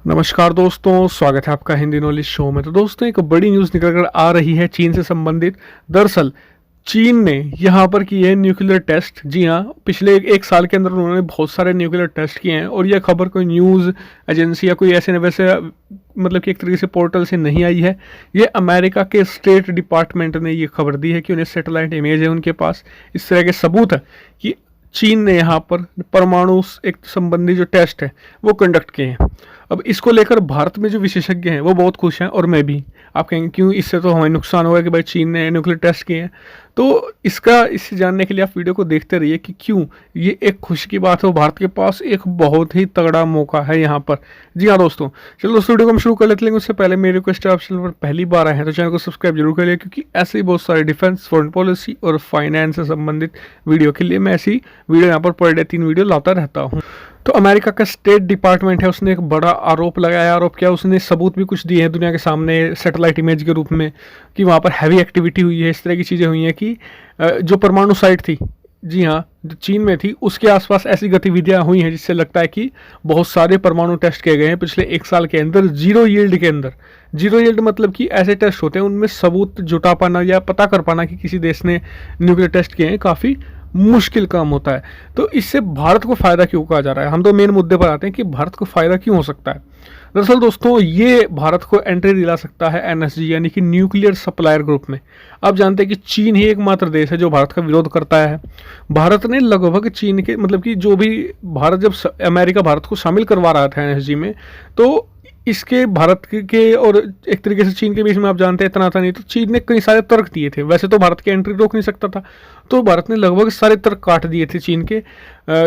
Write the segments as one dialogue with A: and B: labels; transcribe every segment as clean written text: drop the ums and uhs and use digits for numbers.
A: नमस्कार दोस्तों, स्वागत है आपका हिंदी नॉलेज शो में। तो दोस्तों, एक बड़ी न्यूज़ निकल कर आ रही है चीन से संबंधित। दरअसल चीन ने यहाँ पर किए हैं न्यूक्लियर टेस्ट। जी हाँ, पिछले एक साल के अंदर उन्होंने बहुत सारे न्यूक्लियर टेस्ट किए हैं और यह खबर कोई न्यूज़ एजेंसी या कोई ऐसे न वैसे मतलब कि एक तरीके से पोर्टल से नहीं आई है। ये अमेरिका के स्टेट डिपार्टमेंट ने ये खबर दी है कि उन्हें सैटेलाइट इमेज है उनके पास, इस तरह के सबूत है कि चीन ने यहाँ पर परमाणु एक संबंधी जो टेस्ट है वो कंडक्ट किए हैं। अब इसको लेकर भारत में जो विशेषज्ञ हैं वो बहुत खुश हैं, और मैं भी। आप कहेंगे क्यों, इससे तो हमें नुकसान होगा कि भाई चीन ने न्यूक्लियर टेस्ट किए हैं। तो इसे जानने के लिए आप वीडियो को देखते रहिए कि क्यों ये एक खुशी की बात है। भारत के पास एक बहुत ही तगड़ा मौका है यहाँ पर। जी हाँ दोस्तों, चलो दोस्तों वीडियो को हम शुरू कर लेते हैं। उससे पहले मेरी रिक्वेस्ट है, आप चैनल पर पहली बार आए हैं तो चैनल को सब्सक्राइब जरूर करिए, क्योंकि ऐसे ही बहुत सारे डिफेंस, फॉरेन पॉलिसी और फाइनेंस से संबंधित वीडियो के लिए मैं ऐसी वीडियो यहाँ पर पर डे 3 वीडियो लाता रहता हूँ। तो अमेरिका का स्टेट डिपार्टमेंट है, उसने एक बड़ा आरोप लगाया। आरोप क्या, उसने सबूत भी कुछ दिए हैं दुनिया के सामने सैटेलाइट इमेज के रूप में कि वहाँ पर हैवी एक्टिविटी हुई है। इस तरह की चीज़ें हुई हैं कि जो परमाणु साइट थी, जी हाँ, जो चीन में थी, उसके आसपास ऐसी गतिविधियां हुई हैं जिससे लगता है कि बहुत सारे परमाणु टेस्ट किए गए हैं पिछले एक साल के अंदर, जीरो यील्ड के अंदर। जीरो यील्ड मतलब कि ऐसे टेस्ट होते हैं उनमें सबूत जुटा पाना या पता कर पाना कि किसी देश ने न्यूक्लियर टेस्ट किए हैं काफ़ी मुश्किल काम होता है। तो इससे भारत को फ़ायदा क्यों कहा जा रहा है? हम तो मेन मुद्दे पर आते हैं कि भारत को फ़ायदा क्यों हो सकता है। दरअसल दोस्तों, ये भारत को एंट्री दिला सकता है एनएसजी यानी कि न्यूक्लियर सप्लायर ग्रुप में। आप जानते हैं कि चीन ही एकमात्र देश है जो भारत का विरोध करता है। भारत ने लगभग चीन के मतलब कि जो भी भारत जब अमेरिका भारत को शामिल करवा रहा था एनएसजी में, तो इसके भारत के और एक तरीके से चीन के बीच में आप जानते हैं इतना था नहीं, तो चीन ने कई सारे तर्क दिए थे। वैसे तो भारत की एंट्री रोक नहीं सकता था, तो भारत ने लगभग सारे तर्क काट दिए थे चीन के।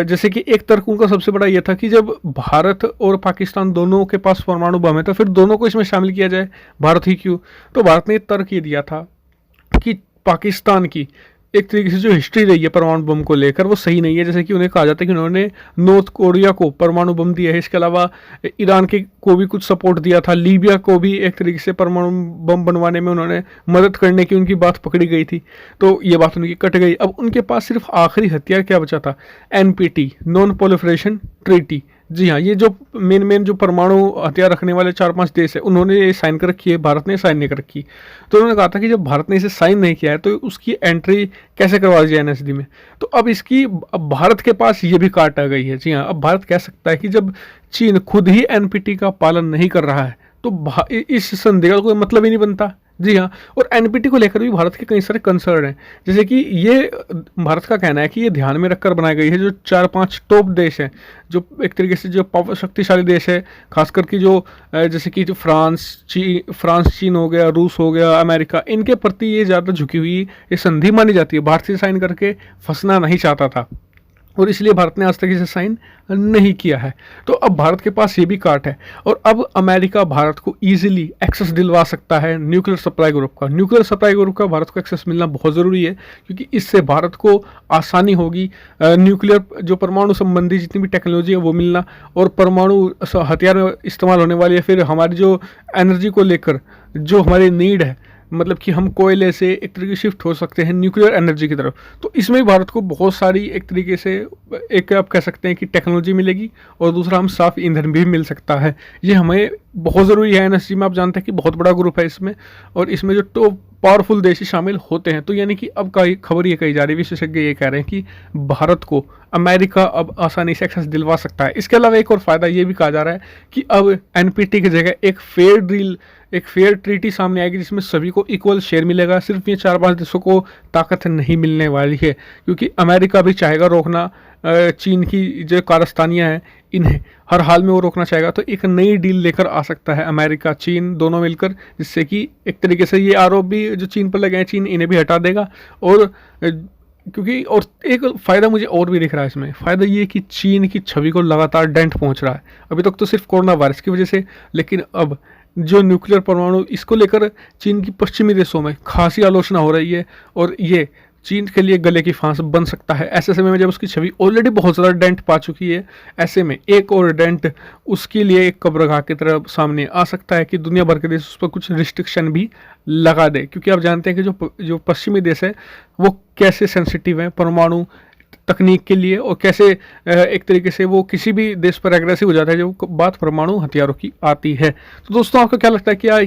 A: जैसे कि एक तर्क उनका सबसे बड़ा ये था कि जब भारत और पाकिस्तान दोनों के पास परमाणु बम है तो फिर दोनों को इसमें शामिल किया जाए, भारत ही क्यों। तो भारत ने तर्क ये दिया था कि पाकिस्तान की एक तरीके से जो हिस्ट्री रही है परमाणु बम को लेकर वो सही नहीं है। जैसे कि उन्हें कहा जाता है कि उन्होंने नॉर्थ कोरिया को परमाणु बम दिया है, इसके अलावा ईरान के को भी कुछ सपोर्ट दिया था, लीबिया को भी एक तरीके से परमाणु बम बनवाने में उन्होंने मदद करने की उनकी बात पकड़ी गई थी। तो ये बात उनकी कट गई। अब उनके पास सिर्फ आखिरी हथियार क्या बचा था? NPT, non proliferation treaty. जी हाँ, ये जो मेन जो परमाणु हथियार रखने वाले 4-5 देश है उन्होंने ये साइन कर रखी है, भारत ने साइन नहीं कर रखी। तो उन्होंने कहा था कि जब भारत ने इसे साइन नहीं किया है तो उसकी एंट्री कैसे करवा दी जाए एनएसडी में। तो अब अब भारत के पास ये भी काट आ गई है। जी हाँ, अब भारत कह सकता है कि जब चीन खुद ही एनपीटी का पालन नहीं कर रहा है तो इस संधि का कोई मतलब ही नहीं बनता। जी हाँ, और एनपीटी को लेकर भी भारत के कई सारे कंसर्न हैं। जैसे कि ये भारत का कहना है कि ये ध्यान में रखकर बनाई गई है। जो 4-5 टॉप देश हैं, जो एक तरीके से जो शक्तिशाली देश है, खास करके जो जैसे कि जो फ्रांस, चीन हो गया, रूस हो गया, अमेरिका, इनके प्रति ये ज़्यादा झुकी हुई ये संधि मानी जाती है। भारत से साइन करके फंसना नहीं चाहता था और इसलिए भारत ने आज तक इसे साइन नहीं किया है। तो अब भारत के पास ये भी काट है और अब अमेरिका भारत को इजीली एक्सेस दिलवा सकता है न्यूक्लियर सप्लाई ग्रुप का। न्यूक्लियर सप्लाई ग्रुप का भारत को एक्सेस मिलना बहुत ज़रूरी है, क्योंकि इससे भारत को आसानी होगी न्यूक्लियर जो परमाणु संबंधी जितनी भी टेक्नोलॉजी है वो मिलना, और परमाणु हथियार में इस्तेमाल होने वाली है फिर हमारी जो एनर्जी को लेकर जो हमारी नीड है, मतलब कि हम कोयले से एक तरीके शिफ्ट हो सकते हैं न्यूक्लियर एनर्जी की तरफ। तो इसमें भी भारत को बहुत सारी एक तरीके से एक आप कह सकते हैं कि टेक्नोलॉजी मिलेगी, और दूसरा हम साफ ईंधन भी मिल सकता है। ये हमें बहुत ज़रूरी है एनएसजी में। आप जानते हैं कि बहुत बड़ा ग्रुप है इसमें, और इसमें जो टॉप पावरफुल देश ही शामिल होते हैं। तो यानी कि अब का खबर ये कही जा रही है, विशेषज्ञ ये कह रहे हैं कि भारत को अमेरिका अब आसानी से एक्सेस दिलवा सकता है। इसके अलावा एक और फ़ायदा ये भी कहा जा रहा है कि अब एनपीटी की जगह एक फेयर ट्रीटी सामने आएगी जिसमें सभी को इक्वल शेयर मिलेगा। सिर्फ ये 4-5 देशों को ताकत नहीं मिलने वाली है, क्योंकि अमेरिका भी चाहेगा रोकना चीन की जो कारस्तानियाँ हैं इन्हें, हर हाल में वो रोकना चाहेगा। तो एक नई डील लेकर आ सकता है अमेरिका चीन दोनों मिलकर, जिससे कि एक तरीके से ये आरोप भी जो चीन पर लगे हैं चीन इन्हें भी हटा देगा। और क्योंकि और एक फ़ायदा मुझे और भी दिख रहा है इसमें, फ़ायदा ये कि चीन की छवि को लगातार डेंट पहुंच रहा है। अभी तक तो सिर्फ कोरोना वायरस की वजह से, लेकिन अब जो न्यूक्लियर परमाणु इसको लेकर चीन की पश्चिमी देशों में खासी आलोचना हो रही है, और ये चीन के लिए गले की फांस बन सकता है। ऐसे समय में जब उसकी छवि ऑलरेडी बहुत ज़्यादा डेंट पा चुकी है, ऐसे में एक और डेंट उसके लिए एक कब्रगाह की तरह सामने आ सकता है कि दुनिया भर के देश उस पर कुछ रिस्ट्रिक्शन भी लगा दे। क्योंकि आप जानते हैं कि जो पश्चिमी देश है वो कैसे सेंसिटिव हैं परमाणु तकनीक के लिए, और कैसे एक तरीके से वो किसी भी देश पर एग्रेसिव हो जाता है जब बात परमाणु हथियारों की आती है। तो दोस्तों, आपको क्या लगता है, क्या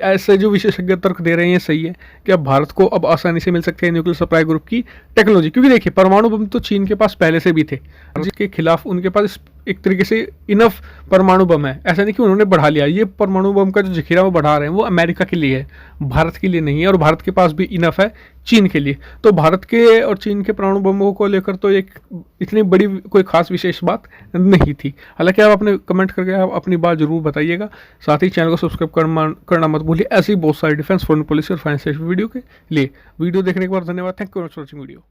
A: ऐसे जो विशेषज्ञ तर्क दे रहे हैं सही है? क्या भारत को अब आसानी से मिल सकते हैं न्यूक्लियर सप्लाई ग्रुप की टेक्नोलॉजी? क्योंकि देखिए, परमाणु बम तो चीन के पास पहले से भी थे, जिसके खिलाफ उनके पास एक तरीके से इनफ परमाणु बम है। ऐसा नहीं कि उन्होंने बढ़ा लिया, ये परमाणु बम का जो जखीरा वो बढ़ा रहे हैं वो अमेरिका के लिए है, भारत के लिए नहीं है। और भारत के पास भी इनफ है चीन के लिए। तो भारत के और चीन के परमाणु बमों को लेकर तो एक इतनी बड़ी कोई खास विशेष बात नहीं थी। हालांकि आप अपने कमेंट करके आप अपनी बात जरूर बताइएगा। साथ ही चैनल को सब्सक्राइब करना मत भूलिए ऐसी बहुत सारी डिफेंस, फॉरेन पॉलिसी और फाइनेंशियल वीडियो के लिए। वीडियो देखने के बाद धन्यवाद। Thank you for watching video.